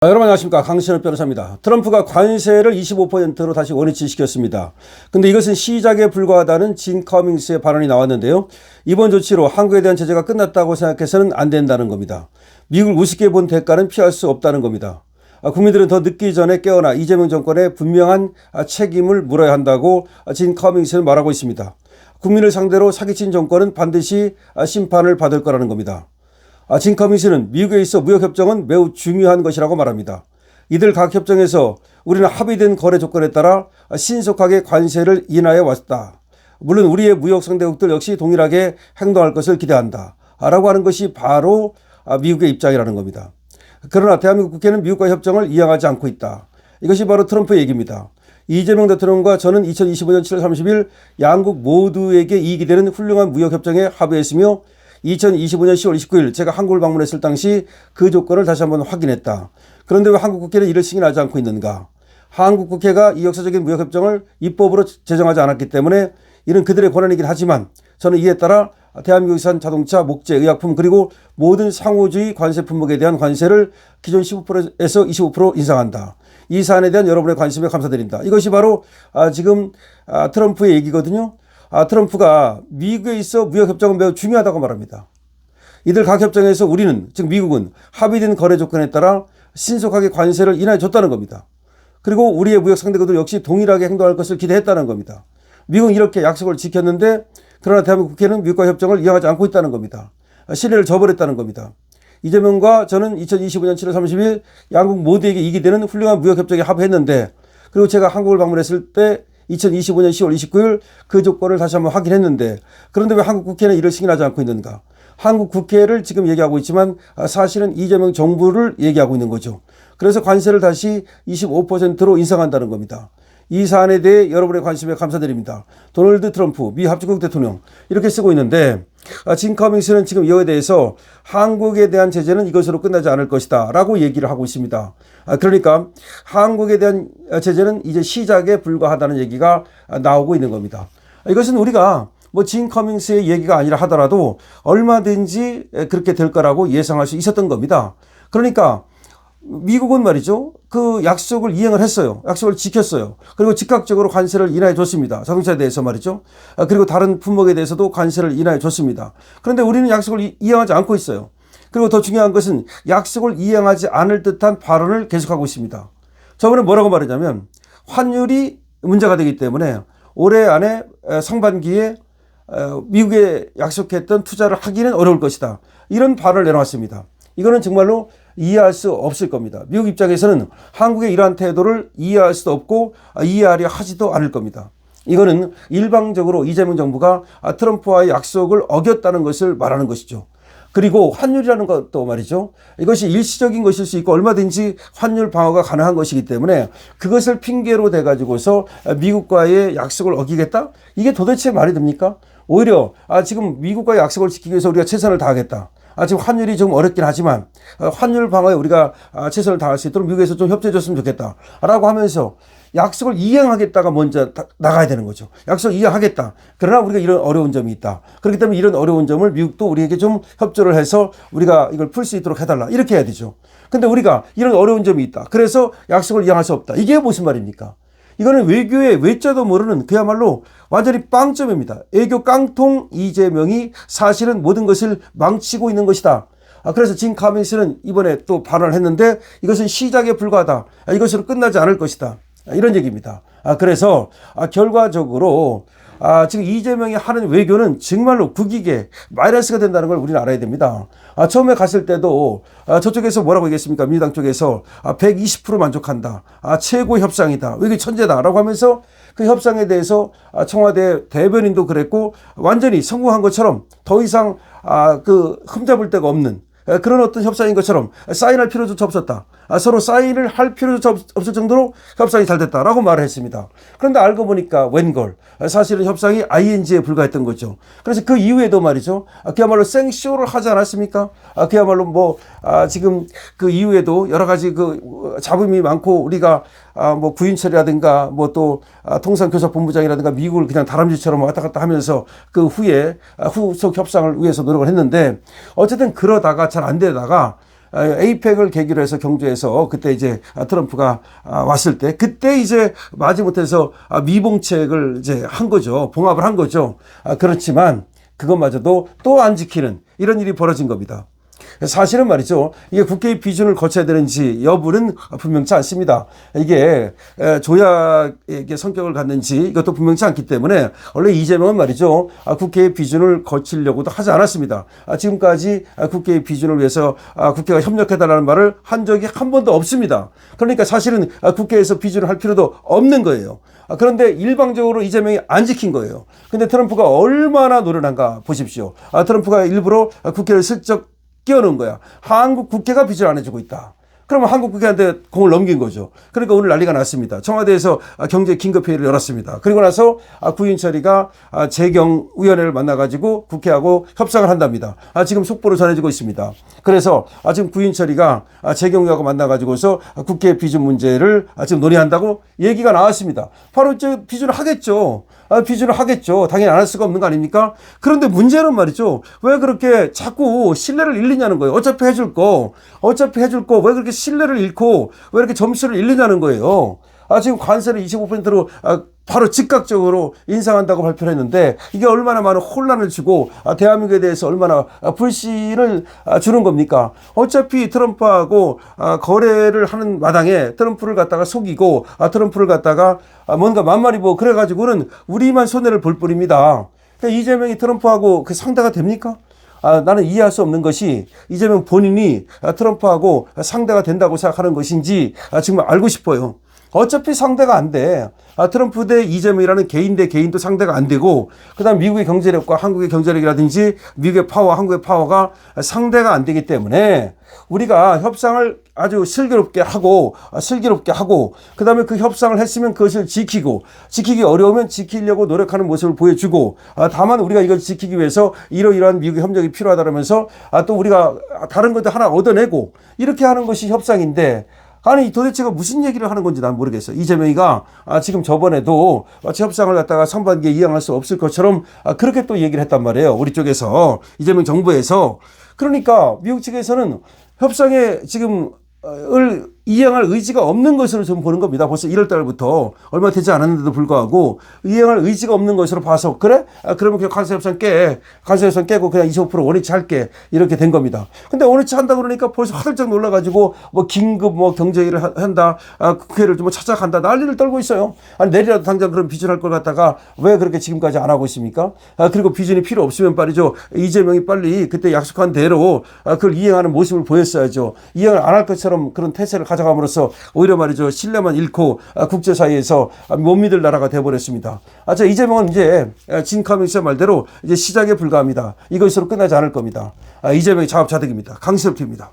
여러분 안녕하십니까, 강신업 변호사입니다. 트럼프가 관세를 25%로 다시 원위치 시켰습니다. 근데 이것은 시작에 불과하다는 진 커밍스의 발언이 나왔는데요. 이번 조치로 한국에 대한 제재가 끝났다고 생각해서는 안 된다는 겁니다. 미국을 우습게 본 대가는 피할 수 없다는 겁니다. 국민들은 더 늦기 전에 깨어나 이재명 정권의 분명한 책임을 물어야 한다고 진 커밍스는 말하고 있습니다. 국민을 상대로 사기친 정권은 반드시 심판을 받을 거라는 겁니다. 진 커밍스는 미국에 있어 무역협정은 매우 중요한 것이라고 말합니다. 이들 각 협정에서 우리는 합의된 거래 조건에 따라 신속하게 관세를 인하해 왔다. 물론 우리의 무역 상대국들 역시 동일하게 행동할 것을 기대한다. 라고 하는 것이 바로 미국의 입장이라는 겁니다. 그러나 대한민국 국회는 미국과 협정을 이행하지 않고 있다. 이것이 바로 트럼프의 얘기입니다. 이재명 대통령과 저는 2025년 7월 30일 양국 모두에게 이익이 되는 훌륭한 무역협정에 합의했으며 2025년 10월 29일 제가 한국을 방문했을 당시 그 조건을 다시 한번 확인했다. 그런데 왜 한국 국회는 이를 승인하지 않고 있는가? 한국 국회가 이 역사적인 무역협정을 입법으로 제정하지 않았기 때문에 이는 그들의 권한이긴 하지만 저는 이에 따라 대한민국산 자동차, 목재, 의약품 그리고 모든 상호주의 관세 품목에 대한 관세를 기존 15%에서 25% 인상한다. 이 사안에 대한 여러분의 관심에 감사드린다. 이것이 바로 지금 트럼프의 얘기거든요. 트럼프가 미국에 있어 무역협정은 매우 중요하다고 말합니다. 이들 각 협정에서 우리는, 즉 미국은 합의된 거래 조건에 따라 신속하게 관세를 인하해 줬다는 겁니다. 그리고 우리의 무역 상대국들 역시 동일하게 행동할 것을 기대했다는 겁니다. 미국은 이렇게 약속을 지켰는데 그러나 대한민국 국회는 미국과 협정을 이행하지 않고 있다는 겁니다. 신뢰를 저버렸다는 겁니다. 이재명과 저는 2025년 7월 30일 양국 모두에게 이익이 되는 훌륭한 무역협정에 합의했는데 그리고 제가 한국을 방문했을 때 2025년 10월 29일 그 조건을 다시 한번 확인했는데 그런데 왜 한국 국회는 이를 승인하지 않고 있는가? 한국 국회를 지금 얘기하고 있지만 사실은 이재명 정부를 얘기하고 있는 거죠. 그래서 관세를 다시 25%로 인상한다는 겁니다. 이 사안에 대해 여러분의 관심에 감사드립니다. 도널드 트럼프 미 합중국 대통령 이렇게 쓰고 있는데 진 커밍스는 지금 이거에 대해서 한국에 대한 제재는 이것으로 끝나지 않을 것이다 라고 얘기를 하고 있습니다. 그러니까 한국에 대한 제재는 이제 시작에 불과하다는 얘기가 나오고 있는 겁니다. 이것은 우리가 진 커밍스의 얘기가 아니라 하더라도 얼마든지 그렇게 될 거라고 예상할 수 있었던 겁니다. 그러니까 미국은 말이죠. 그 약속을 이행을 했어요. 약속을 지켰어요. 그리고 즉각적으로 관세를 인하해 줬습니다. 자동차에 대해서 말이죠. 그리고 다른 품목에 대해서도 관세를 인하해 줬습니다. 그런데 우리는 약속을 이행하지 않고 있어요. 그리고 더 중요한 것은 약속을 이행하지 않을 듯한 발언을 계속하고 있습니다. 저번에 뭐라고 말했냐면 환율이 문제가 되기 때문에 올해 안에 상반기에 미국에 약속했던 투자를 하기는 어려울 것이다. 이런 발언을 내놓았습니다. 이거는 정말로 이해할 수 없을 겁니다. 미국 입장에서는 한국의 이러한 태도를 이해할 수도 없고 이해하려 하지도 않을 겁니다. 이거는 일방적으로 이재명 정부가 트럼프와의 약속을 어겼다는 것을 말하는 것이죠. 그리고 환율이라는 것도 말이죠. 이것이 일시적인 것일 수 있고 얼마든지 환율 방어가 가능한 것이기 때문에 그것을 핑계로 대가지고서 미국과의 약속을 어기겠다? 이게 도대체 말이 됩니까? 오히려 지금 미국과의 약속을 지키기 위해서 우리가 최선을 다하겠다. 지금 환율이 좀 어렵긴 하지만 환율 방어에 우리가 최선을 다할 수 있도록 미국에서 좀 협조해 줬으면 좋겠다 라고 하면서 약속을 이행하겠다가 먼저 나가야 되는 거죠. 약속 이행하겠다. 그러나 우리가 이런 어려운 점이 있다. 그렇기 때문에 이런 어려운 점을 미국도 우리에게 좀 협조를 해서 우리가 이걸 풀 수 있도록 해달라. 이렇게 해야 되죠. 근데 우리가 이런 어려운 점이 있다. 그래서 약속을 이행할 수 없다. 이게 무슨 말입니까? 이거는 외교의 외자도 모르는 그야말로 완전히 빵점입니다. 애교 깡통 이재명이 사실은 모든 것을 망치고 있는 것이다. 그래서 진 커밍스는 이번에 또 발언을 했는데 이것은 시작에 불과하다. 이것으로 끝나지 않을 것이다. 이런 얘기입니다. 그래서 결과적으로 지금 이재명이 하는 외교는 정말로 국익에 마이너스가 된다는 걸 우리는 알아야 됩니다. 처음에 갔을 때도 저쪽에서 뭐라고 얘기했습니까? 민주당 쪽에서 120% 만족한다. 최고 협상이다. 외교 천재다라고 하면서 그 협상에 대해서 청와대 대변인도 그랬고 완전히 성공한 것처럼 더 이상 그 흠잡을 데가 없는 그런 어떤 협상인 것처럼 사인할 필요조차 없었다. 서로 사인을 할 필요조차 없을 정도로 협상이 잘 됐다라고 말을 했습니다. 그런데 알고 보니까 웬걸 사실은 협상이 ING에 불과했던 거죠. 그래서 그 이후에도 말이죠. 그야말로 생쇼를 하지 않았습니까? 그야말로 지금 그 이후에도 여러 가지 그 잡음이 많고 우리가 구인철이라든가 또 통상교섭본부장이라든가 미국을 그냥 다람쥐처럼 왔다 갔다 하면서 그 후에 후속 협상을 위해서 노력을 했는데 어쨌든 그러다가 잘 안 되다가 에이펙을 계기로 해서 경주에서 그때 이제 트럼프가 왔을 때 그때 이제 마지못해서 미봉책을 이제 한 거죠. 봉합을 한 거죠. 그렇지만 그것마저도 또 안 지키는 이런 일이 벌어진 겁니다. 사실은 말이죠. 이게 국회의 비준을 거쳐야 되는지 여부는 분명치 않습니다. 이게 조약의 성격을 갖는지 이것도 분명치 않기 때문에 원래 이재명은 말이죠. 국회의 비준을 거치려고도 하지 않았습니다. 지금까지 국회의 비준을 위해서 국회가 협력해달라는 말을 한 적이 한 번도 없습니다. 그러니까 사실은 국회에서 비준을 할 필요도 없는 거예요. 그런데 일방적으로 이재명이 안 지킨 거예요. 근데 트럼프가 얼마나 노련한가 보십시오. 트럼프가 일부러 국회를 슬쩍 끼워넣은 거야. 한국 국회가 비준을 안 해주고 있다. 그러면 한국 국회한테 공을 넘긴 거죠. 그러니까 오늘 난리가 났습니다. 청와대에서 경제 긴급회의를 열었습니다. 그리고 나서 구인철이가 재경위원회를 만나가지고 국회하고 협상을 한답니다. 지금 속보로 전해지고 있습니다. 그래서 지금 구인철이가 재경위하고 만나가지고서 국회 비준 문제를 지금 논의한다고 얘기가 나왔습니다. 바로 이제 비준을 하겠죠. 비준을 하겠죠. 당연히 안 할 수가 없는 거 아닙니까? 그런데 문제는 말이죠. 왜 그렇게 자꾸 신뢰를 잃느냐는 거예요. 어차피 해줄 거 왜 그렇게 신뢰를 잃고 왜 이렇게 점수를 잃느냐는 거예요. 지금 관세를 25%로 바로 즉각적으로 인상한다고 발표를 했는데 이게 얼마나 많은 혼란을 주고 대한민국에 대해서 얼마나 불신을 주는 겁니까? 어차피 트럼프하고 거래를 하는 마당에 트럼프를 갖다가 속이고 트럼프를 갖다가 뭔가 만말이고 그래가지고는 우리만 손해를 볼 뿐입니다. 그러니까 이재명이 트럼프하고 그 상대가 됩니까? 나는 이해할 수 없는 것이 이재명 본인이 트럼프하고 상대가 된다고 생각하는 것인지 정말 알고 싶어요. 어차피 상대가 안 돼. 트럼프 대 이재명이라는 개인 대 개인도 상대가 안 되고 그다음 미국의 경제력과 한국의 경제력이라든지 미국의 파워, 한국의 파워가 상대가 안 되기 때문에 우리가 협상을 아주 슬기롭게 하고 그다음에 그 협상을 했으면 그것을 지키기 어려우면 지키려고 노력하는 모습을 보여주고 다만 우리가 이걸 지키기 위해서 이러이러한 미국의 협력이 필요하다면서 또 우리가 다른 것도 하나 얻어내고 이렇게 하는 것이 협상인데 아니 도대체가 무슨 얘기를 하는 건지 난 모르겠어요. 이재명이가 지금 저번에도 마치 협상을 갖다가 상반기에 이행할 수 없을 것처럼 그렇게 또 얘기를 했단 말이에요. 우리 쪽에서 이재명 정부에서. 그러니까 미국 측에서는 협상에 지금 이행할 의지가 없는 것으로 좀 보는 겁니다. 벌써 1월 달부터 얼마 되지 않았는데도 불구하고 이행할 의지가 없는 것으로 봐서 그래? 그러면 그냥 관세협상 깨고 그냥 25% 원위치 할게 이렇게 된 겁니다. 근데 원위치 한다 그러니까 벌써 화들짝 놀라가지고 뭐 긴급 경제회의를 한다, 국회를 좀 찾아간다 난리를 떨고 있어요. 아니 내일이라도 당장 그런 비준할 걸 갖다가 왜 그렇게 지금까지 안 하고 있습니까? 그리고 비준이 필요 없으면 말이죠. 이재명이 빨리 그때 약속한 대로 그걸 이행하는 모습을 보였어야죠. 이행을 안 할 것처럼 그런 태세를 가져감으로써 오히려 말이죠. 신뢰만 잃고 국제사회에서 못 믿을 나라가 되어버렸습니다. 이재명은 이제 진 커밍스의 말대로 이제 시작에 불과합니다. 이것으로 끝나지 않을 겁니다. 이재명이 자업자득입니다. 강시럽입니다.